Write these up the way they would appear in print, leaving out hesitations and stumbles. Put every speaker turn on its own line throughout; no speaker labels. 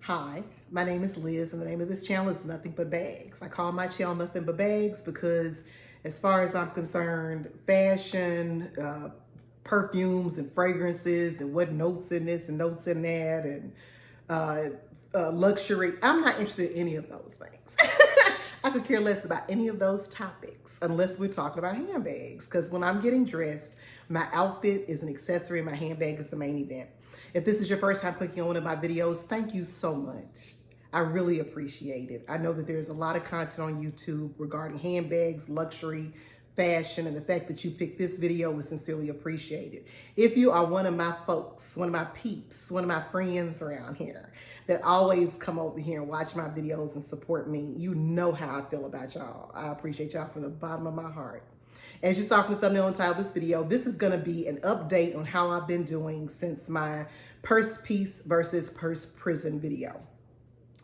Hi, my name is Liz, and the name of this channel is Nothing But Bags. I call my channel Nothing But Bags because, as far as I'm concerned, fashion, perfumes, and fragrances, and what notes in this and notes in that, and luxury, I'm not interested in any of those things. I could care less about any of those topics unless we're talking about handbags. Because when I'm getting dressed, my outfit is an accessory, and my handbag is the main event. If this is your first time clicking on one of my videos, thank you so much. I really appreciate it. I know that there's a lot of content on YouTube regarding handbags, luxury, fashion, and the fact that you picked this video is sincerely appreciated. If you are one of my folks, one of my peeps, one of my friends around here that always come over here and watch my videos and support me, you know how I feel about y'all. I appreciate y'all from the bottom of my heart. As you saw from the thumbnail and title of this video, this is going to be an update on how I've been doing since my purse piece versus purse prison video.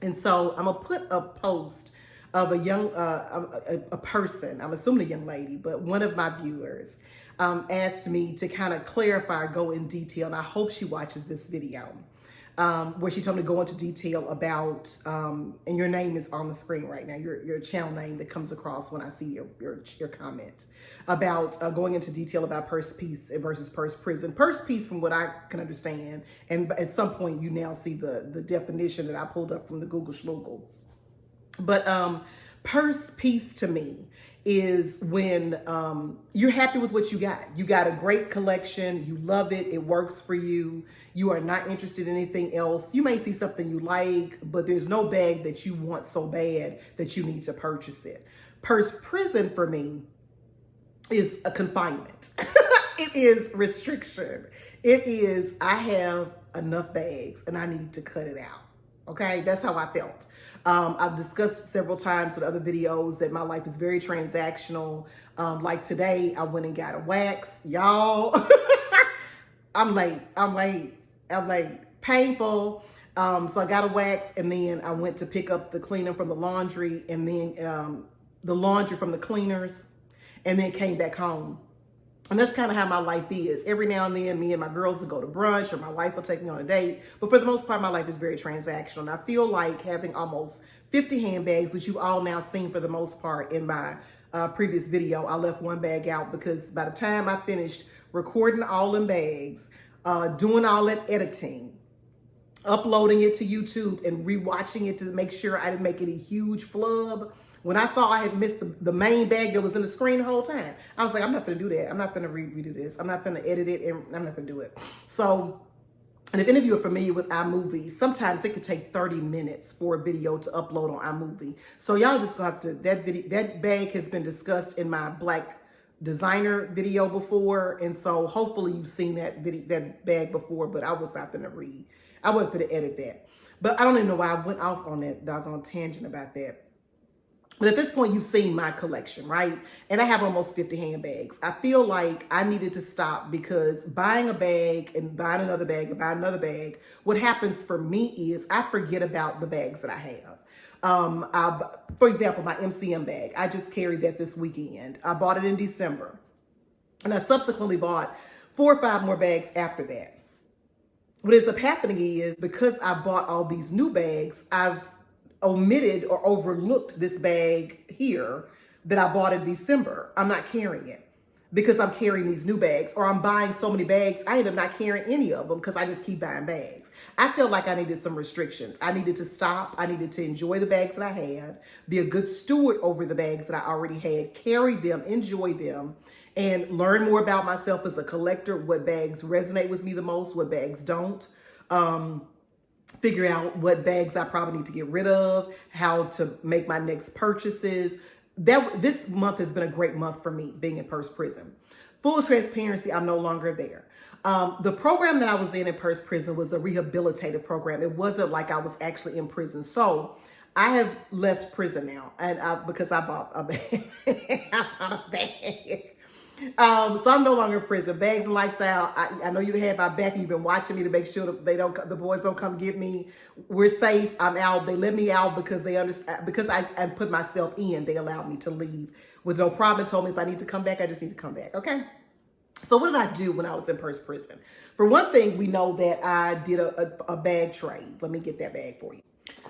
And so I'm going to put a post of a young, a person, I'm assuming a young lady, but one of my viewers asked me to kind of clarify, go in detail, and I hope she watches this video. Where she told me to go into detail about, and your name is on the screen right now, your channel name that comes across when I see your comment, about going into detail about purse piece versus purse prison. Purse piece, from what I can understand, and at some point you now see the definition that I pulled up from the Google Schmoogle. But purse piece to me is when you're happy with what you got. You got a great collection, you love it, it works for you, you are not interested in anything else. You may see something you like, but there's no bag that you want so bad that you need to purchase it. Purse prison for me is a confinement. It is restriction. It is, I have enough bags and I need to cut it out. Okay, that's how I felt. I've discussed several times with other videos that my life is very transactional. Like today, I went and got a wax. Y'all, I'm late. Painful. So I got a wax, and then I went to pick up the cleaner from the laundry, and then the laundry from the cleaners, and then came back home. And that's kind of how my life is. Every now and then, me and my girls will go to brunch, or my wife will take me on a date. But for the most part, my life is very transactional. And I feel like having almost 50 handbags, which you've all now seen for the most part in my previous video. I left one bag out because by the time I finished recording all them bags, doing all that editing, uploading it to YouTube, and rewatching it to make sure I didn't make any huge flub. When I saw I had missed the main bag that was in the screen the whole time, I was like, I'm not going to do that. I'm not going to redo this. I'm not going to edit it, and I'm not going to do it. So, and if any of you are familiar with iMovie, sometimes it could take 30 minutes for a video to upload on iMovie. So y'all just gonna have to, that bag has been discussed in my black designer video before. And so hopefully you've seen that bag before, but I was not going to I wasn't going to edit that. But I don't even know why I went off on that doggone tangent about that. But at this point, you've seen my collection, right? And I have almost 50 handbags. I feel like I needed to stop because buying a bag and buying another bag and buying another bag, what happens for me is I forget about the bags that I have. For example, my MCM bag, I just carried that this weekend. I bought it in December. And I subsequently bought 4 or 5 more bags after that. What ends up happening is because I bought all these new bags, I've omitted or overlooked this bag here that I bought in December. I'm not carrying it because I'm carrying these new bags, or I'm buying so many bags, I end up not carrying any of them because I just keep buying bags. I feel like I needed some restrictions. I needed to stop. I needed to enjoy the bags that I had, be a good steward over the bags that I already had, carry them, enjoy them, and learn more about myself as a collector, what bags resonate with me the most, what bags don't. Figure out what bags I probably need to get rid of, how to make my next purchases. This month has been a great month for me, being in purse prison. Full transparency, I'm no longer there. The program that I was in purse prison was a rehabilitative program. It wasn't like I was actually in prison. So I have left prison now, and because I bought a bag. I bought a bag. So I'm no longer in prison. Bags and lifestyle. I know you had my back and you've been watching me to make sure that the boys don't come get me. We're safe. I'm out. They let me out because they understand, because I put myself in. They allowed me to leave with no problem. Told me if I need to come back, I just need to come back. Okay. So what did I do when I was in Purse Prison? For one thing, we know that I did a bag trade. Let me get that bag for you.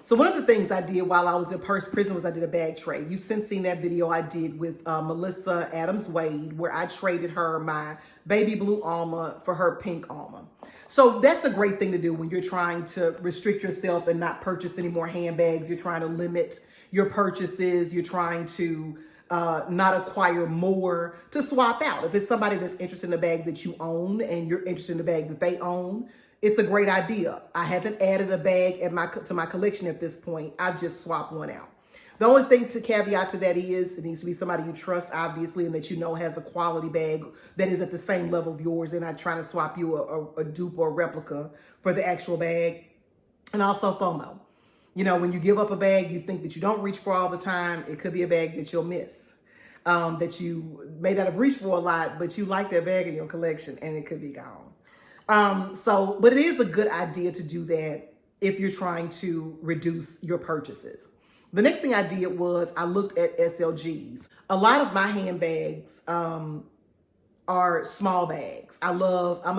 So one of the things I did while I was in Purse Prison was I did a bag trade. You've since seen that video I did with Melissa Adams Wade, where I traded her my baby blue Alma for her pink Alma. So that's a great thing to do when you're trying to restrict yourself and not purchase any more handbags. You're trying to limit your purchases. You're trying to not acquire more, to swap out. If it's somebody that's interested in a bag that you own and you're interested in the bag that they own, it's a great idea. I haven't added a bag to my collection at this point. I've just swapped one out. The only thing to caveat to that is it needs to be somebody you trust, obviously, and that you know has a quality bag that is at the same level of yours. They're not trying to swap you a dupe or a replica for the actual bag. And also FOMO. You know, when you give up a bag you think that you don't reach for all the time, it could be a bag that you'll miss. That you may not have reached for a lot, but you like that bag in your collection and it could be gone. But it is a good idea to do that if you're trying to reduce your purchases. The next thing I did was I looked at SLGs. A lot of my handbags are small bags. I'm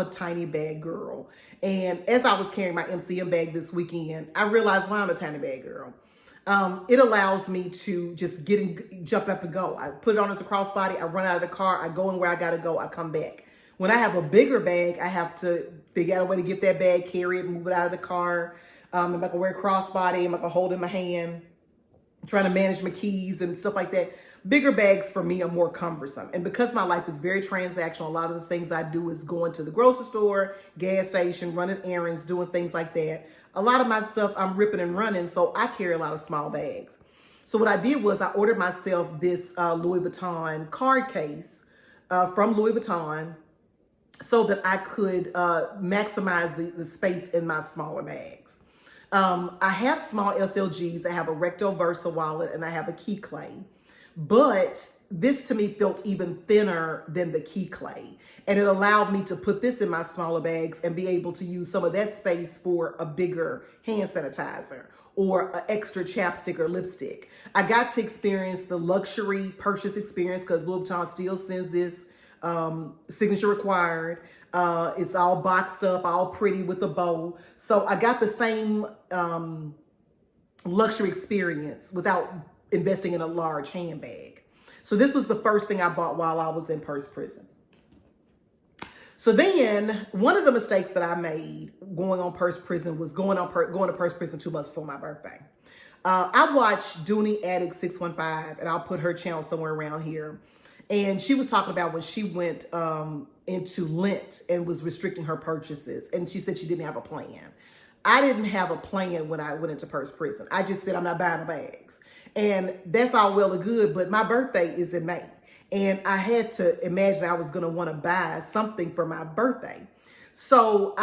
a tiny bag girl. And as I was carrying my MCM bag this weekend, I realized why I'm a tiny bag girl. It allows me to just jump up and go. I put it on as a crossbody, I run out of the car, I go in where I gotta go, I come back. When I have a bigger bag, I have to figure out a way to get that bag, carry it, move it out of the car. I'm not gonna wear a crossbody, I'm not gonna hold it in my hand, trying to manage my keys and stuff like that. Bigger bags for me are more cumbersome. And because my life is very transactional, a lot of the things I do is going to the grocery store, gas station, running errands, doing things like that. A lot of my stuff I'm ripping and running, so I carry a lot of small bags. So what I did was I ordered myself this Louis Vuitton card case from Louis Vuitton so that I could maximize the space in my smaller bags. I have small SLGs. I have a Recto Versa wallet and I have a key clay. But this to me felt even thinner than the key clay. And it allowed me to put this in my smaller bags and be able to use some of that space for a bigger hand sanitizer or an extra chapstick or lipstick. I got to experience the luxury purchase experience because Louis Vuitton still sends this signature required. It's all boxed up, all pretty with a bow. So I got the same luxury experience without investing in a large handbag. So this was the first thing I bought while I was in Purse Prison. So then one of the mistakes that I made going on Purse Prison was going to Purse Prison 2 months before my birthday. I watched Dooney Addict 615, and I'll put her channel somewhere around here. And she was talking about when she went into Lent and was restricting her purchases. And she said she didn't have a plan. I didn't have a plan when I went into Purse Prison. I just said, I'm not buying the bags. And that's all well and good, but my birthday is in May. And I had to imagine I was going to want to buy something for my birthday. So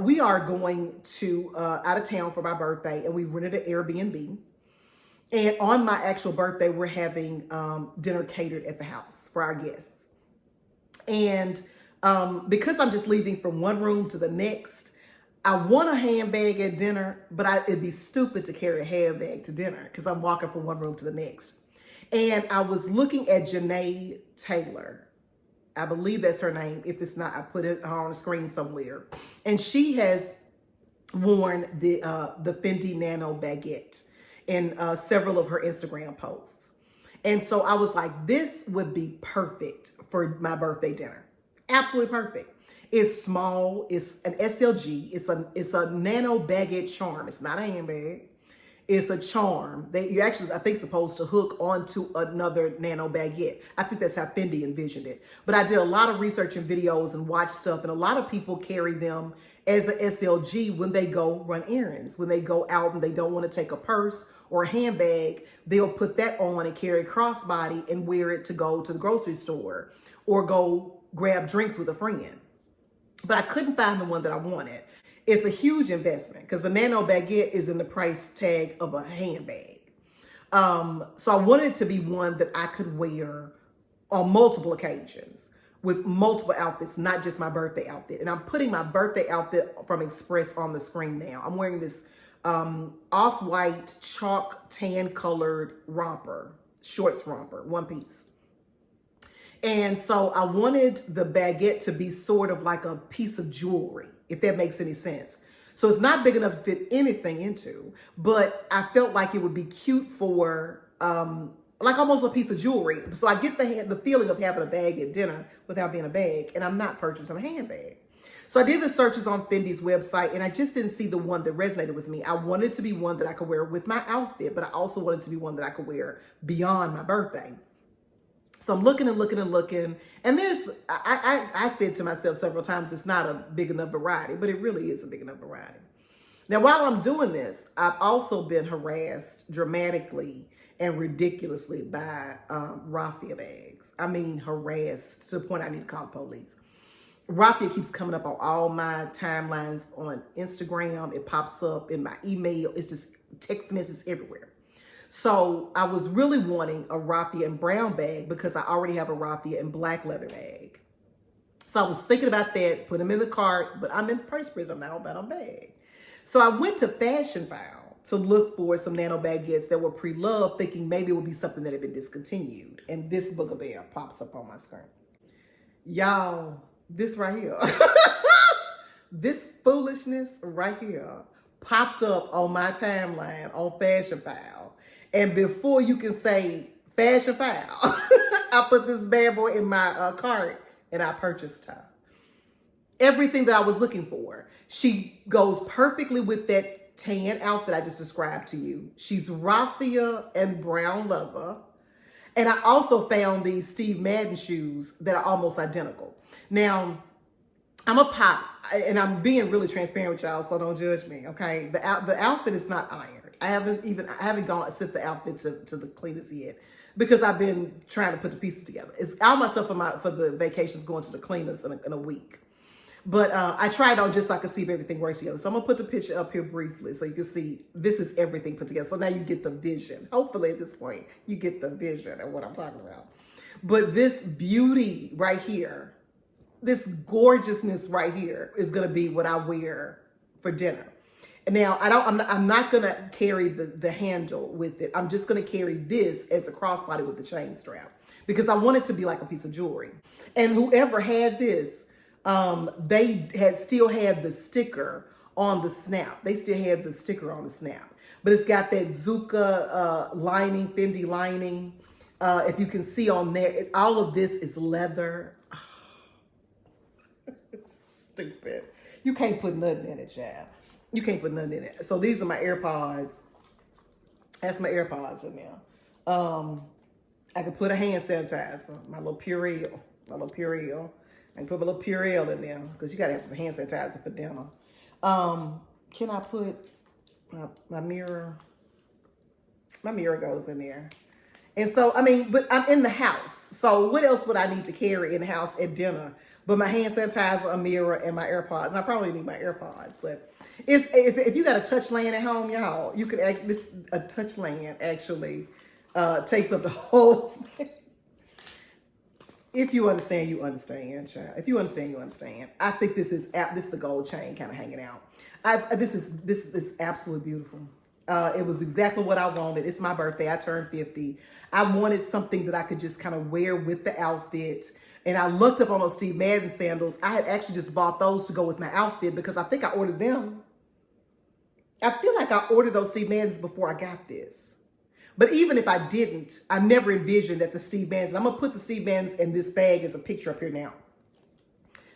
we are going to out of town for my birthday, and we rented an Airbnb. And on my actual birthday, we're having dinner catered at the house for our guests. And because I'm just leaving from one room to the next, I want a handbag at dinner, but it'd be stupid to carry a handbag to dinner because I'm walking from one room to the next. And I was looking at Janae Taylor. I believe that's her name. If it's not, I put it on the screen somewhere. And she has worn the Fendi Nano Baguette in several of her Instagram posts. And so I was like, this would be perfect for my birthday dinner. Absolutely perfect. It's small. It's an SLG. It's a nano baguette charm. It's not a handbag. It's a charm that you actually, I think, supposed to hook onto another nano baguette. I think that's how Fendi envisioned it. But I did a lot of research and videos and watched stuff, and a lot of people carry them as an SLG when they go run errands. When they go out and they don't want to take a purse or a handbag, they'll put that on and carry a crossbody and wear it to go to the grocery store or go grab drinks with a friend. But I couldn't find the one that I wanted. It's a huge investment because the nano baguette is in the price tag of a handbag. So I wanted it to be one that I could wear on multiple occasions with multiple outfits, not just my birthday outfit. And I'm putting my birthday outfit from Express on the screen now. I'm wearing this off-white chalk tan colored romper, shorts romper, one piece. And so I wanted the baguette to be sort of like a piece of jewelry, if that makes any sense. So it's not big enough to fit anything into, but I felt like it would be cute for like almost a piece of jewelry. So I get the feeling of having a bag at dinner without being a bag, and I'm not purchasing a handbag. So I did the searches on Fendi's website, and I just didn't see the one that resonated with me. I wanted it to be one that I could wear with my outfit, but I also wanted it to be one that I could wear beyond my birthday. So I'm looking and looking and looking, and I said to myself several times, it's not a big enough variety, but it really is a big enough variety. Now, while I'm doing this, I've also been harassed dramatically and ridiculously by raffia bags. I mean, harassed to the point I need to call the police. Raffia keeps coming up on all my timelines on Instagram. It pops up in my email. It's just text messages everywhere. So I was really wanting a raffia and brown bag because I already have a raffia and black leather bag. So I was thinking about that, put them in the cart, but I'm in purse prison now about a bag. So I went to Fashion File to look for some nano baguettes that were pre-loved, thinking maybe it would be something that had been discontinued. And this booger bear pops up on my screen. Y'all, this right here, this foolishness right here popped up on my timeline on Fashion File. And before you can say Fashion File, I put this bad boy in my cart and I purchased her. Everything that I was looking for. She goes perfectly with that tan outfit I just described to you. She's raffia and brown leather. And I also found these Steve Madden shoes that are almost identical. Now, I'm a pop, and I'm being really transparent with y'all, so don't judge me, okay? The outfit is not ironed. I haven't gone sent the outfit to the cleaners yet because I've been trying to put the pieces together. It's all my stuff for the vacations going to the cleaners in a week. But I tried on just so I could see if everything works together. So I'm gonna put the picture up here briefly so you can see this is everything put together. So now you get the vision. Hopefully at this point you get the vision of what I'm talking about. But this beauty right here, this gorgeousness right here is gonna be what I wear for dinner. And now I'm not gonna carry the handle with it. I'm just gonna carry this as a crossbody with the chain strap because I want it to be like a piece of jewelry. And whoever had this, they still had the sticker on the snap. They still had the sticker on the snap, but it's got that Zuka lining, Fendi lining. If you can see on there, all of this is leather. Stupid. You can't put nothing in it, child. You can't put nothing in it. So these are my AirPods. That's my AirPods in there. I could put a hand sanitizer, my little Purell. I can put a little Purell in there because you gotta have hand sanitizer for dinner. Can I put my mirror? My mirror goes in there. And so, I mean, but I'm in the house. So what else would I need to carry in the house at dinner? But my hand sanitizer, a mirror, and my AirPods. And I probably need my AirPods, but if you got a touch land at home, y'all, you could a touch land actually takes up the whole thing. If you understand, you understand, child. If you understand, you understand. I think this is the gold chain kind of hanging out. This is absolutely beautiful. It was exactly what I wanted. It's my birthday. I turned 50. I wanted something that I could just kind of wear with the outfit. And I looked up on those Steve Madden sandals. I had actually just bought those to go with my outfit because I think I ordered them. I feel like I ordered those Steve Maddens before I got this. But even if I didn't, I never envisioned that the Steve Maddens, I'm going to put the Steve Maddens in this bag as a picture up here now.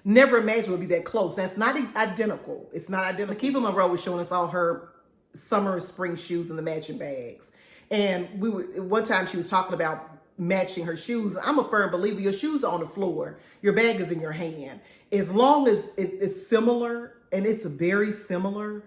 Never imagined it would be that close. Now, it's not identical. It's not identical. Kiva Monroe was showing us all her summer, spring shoes in the matching bags. And one time she was talking about matching her shoes. I'm a firm believer. Your shoes are on the floor. Your bag is in your hand. As long as it's similar, and it's very similar,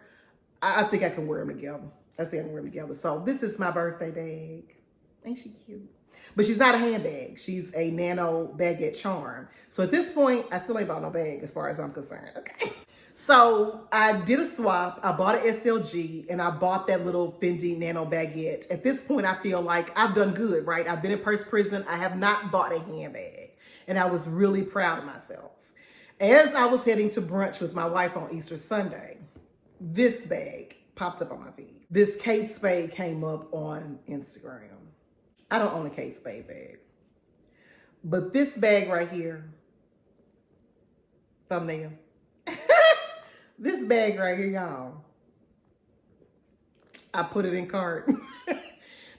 I think I can wear them together. I think I can wear them together. So this is my birthday bag. Ain't she cute? But she's not a handbag. She's a nano baguette charm. So at this point, I still ain't bought no bag as far as I'm concerned. Okay. So I did a swap. I bought an SLG and I bought that little Fendi nano baguette. At this point, I feel like I've done good, right? I've been in purse prison. I have not bought a handbag. And I was really proud of myself. As I was heading to brunch with my wife on Easter Sunday, this bag popped up on my feed. This Kate Spade came up on Instagram. I don't own a Kate Spade bag. But this bag right here, thumbnail. This bag right here, y'all, I put it in cart.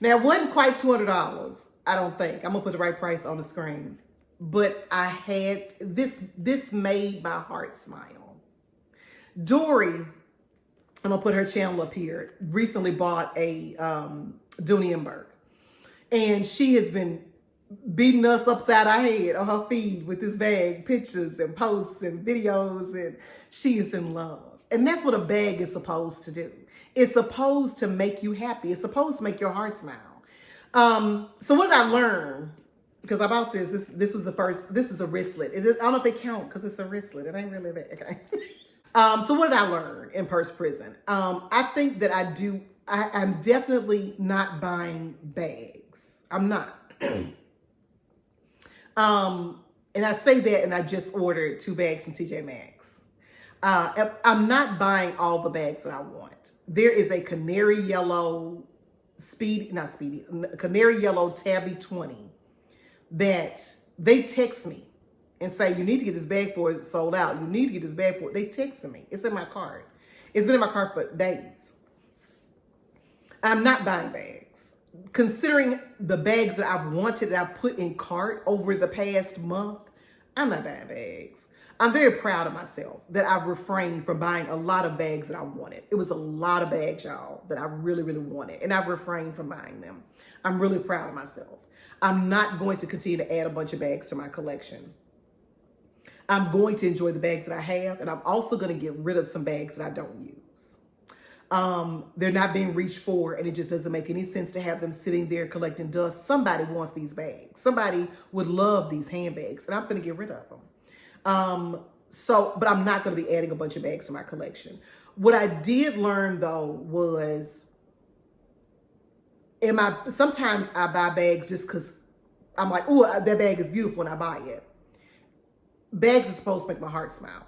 Now, it wasn't quite $200, I don't think. I'm gonna put the right price on the screen. But I had, this made my heart smile. Dory, I'm gonna put her channel up here, recently bought a Dooney and Burke. And she has been beating us upside our head on her feed with this bag, pictures and posts and videos, and she is in love. And that's what a bag is supposed to do. It's supposed to make you happy. It's supposed to make your heart smile. So what did I learn? Because I bought this was the first, this is a wristlet. I don't know if it counts because it's a wristlet. It ain't really a bag, okay? So what did I learn in Purse Prison? I think that I'm definitely not buying bags. I'm not. And I say that, and I just ordered 2 bags from TJ Maxx. I'm not buying all the bags that I want. There is a canary yellow canary yellow tabby 20 that they text me and say, you need to get this bag for it sold out. You need to get this bag for it. They texted me. It's in my cart. It's been in my cart for days. I'm not buying bags. Considering the bags that I've wanted that I've put in cart over the past month, I'm not buying bags. I'm very proud of myself that I've refrained from buying a lot of bags that I wanted. It was a lot of bags, y'all, that I really, really wanted. And I've refrained from buying them. I'm really proud of myself. I'm not going to continue to add a bunch of bags to my collection. I'm going to enjoy the bags that I have. And I'm also going to get rid of some bags that I don't use. They're not being reached for, and it just doesn't make any sense to have them sitting there collecting dust. Somebody wants these bags. Somebody would love these handbags, and I'm going to get rid of them. But I'm not going to be adding a bunch of bags to my collection. What I did learn though was, sometimes I buy bags just because I'm like, oh, that bag is beautiful and I buy it. Bags are supposed to make my heart smile.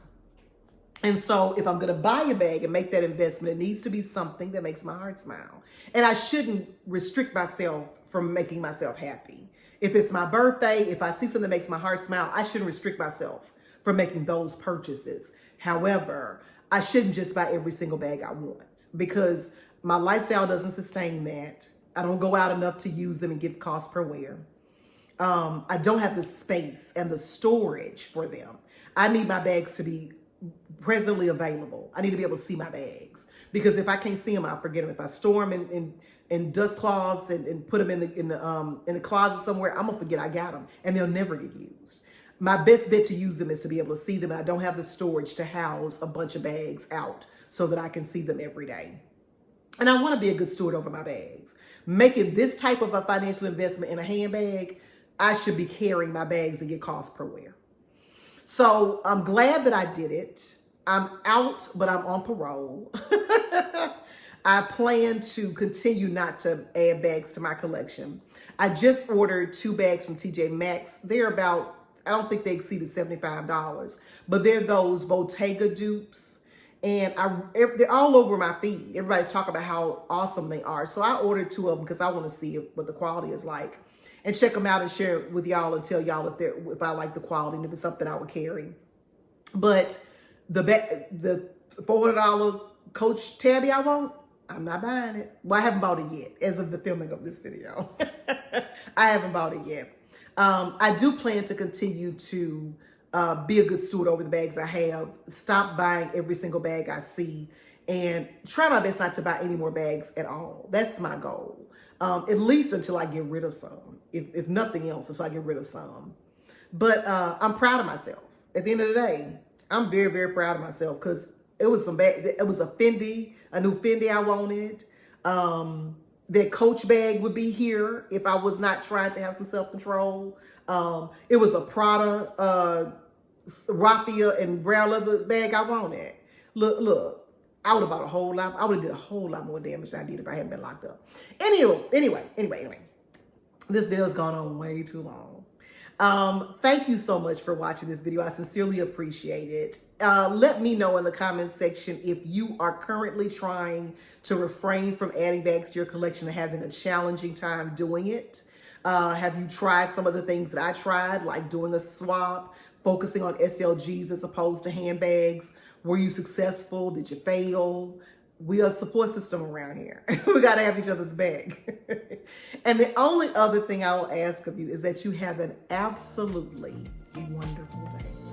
And so if I'm going to buy a bag and make that investment, it needs to be something that makes my heart smile. And I shouldn't restrict myself from making myself happy. If it's my birthday, if I see something that makes my heart smile, I shouldn't restrict myself from making those purchases. However, I shouldn't just buy every single bag I want because my lifestyle doesn't sustain that. I don't go out enough to use them and get cost per wear. I don't have the space and the storage for them. I need my bags to be presently available. I need to be able to see my bags because if I can't see them, I'll forget them. If I store them in dust cloths and put them in the closet somewhere, I'm gonna forget I got them and they'll never get used. My best bet to use them is to be able to see them. I don't have the storage to house a bunch of bags out so that I can see them every day. And I want to be a good steward over my bags. Making this type of a financial investment in a handbag, I should be carrying my bags and get cost per wear. So I'm glad that I did it. I'm out, but I'm on parole. I plan to continue not to add bags to my collection. I just ordered 2 bags from TJ Maxx. They're about, I don't think they exceeded $75, but they're those Bottega dupes. And they're all over my feed. Everybody's talking about how awesome they are. So I ordered 2 of them because I want to see what the quality is like. And check them out and share it with y'all and tell y'all if I like the quality and if it's something I would carry. But the $400 Coach tabby I want, I'm not buying it. Well, I haven't bought it yet as of the filming of this video. I haven't bought it yet. I do plan to continue to be a good steward over the bags I have. Stop buying every single bag I see and try my best not to buy any more bags at all. That's my goal. At least until I get rid of some. If nothing else, until I get rid of some. But I'm proud of myself. At the end of the day, I'm very, very proud of myself because it was it was a Fendi, a new Fendi I wanted. That Coach bag would be here if I was not trying to have some self-control. It was a Prada, raffia and brown leather bag I wanted. Look. I would have bought a whole lot. I would have did a whole lot more damage than I did if I hadn't been locked up. Anyway. This video has gone on way too long. Thank you so much for watching this video. I sincerely appreciate it. Let me know in the comment section if you are currently trying to refrain from adding bags to your collection and having a challenging time doing it. Have you tried some of the things that I tried, like doing a swap, focusing on SLGs as opposed to handbags? Were you successful? Did you fail? We are a support system around here. We got to have each other's back. And the only other thing I will ask of you is that you have an absolutely wonderful day.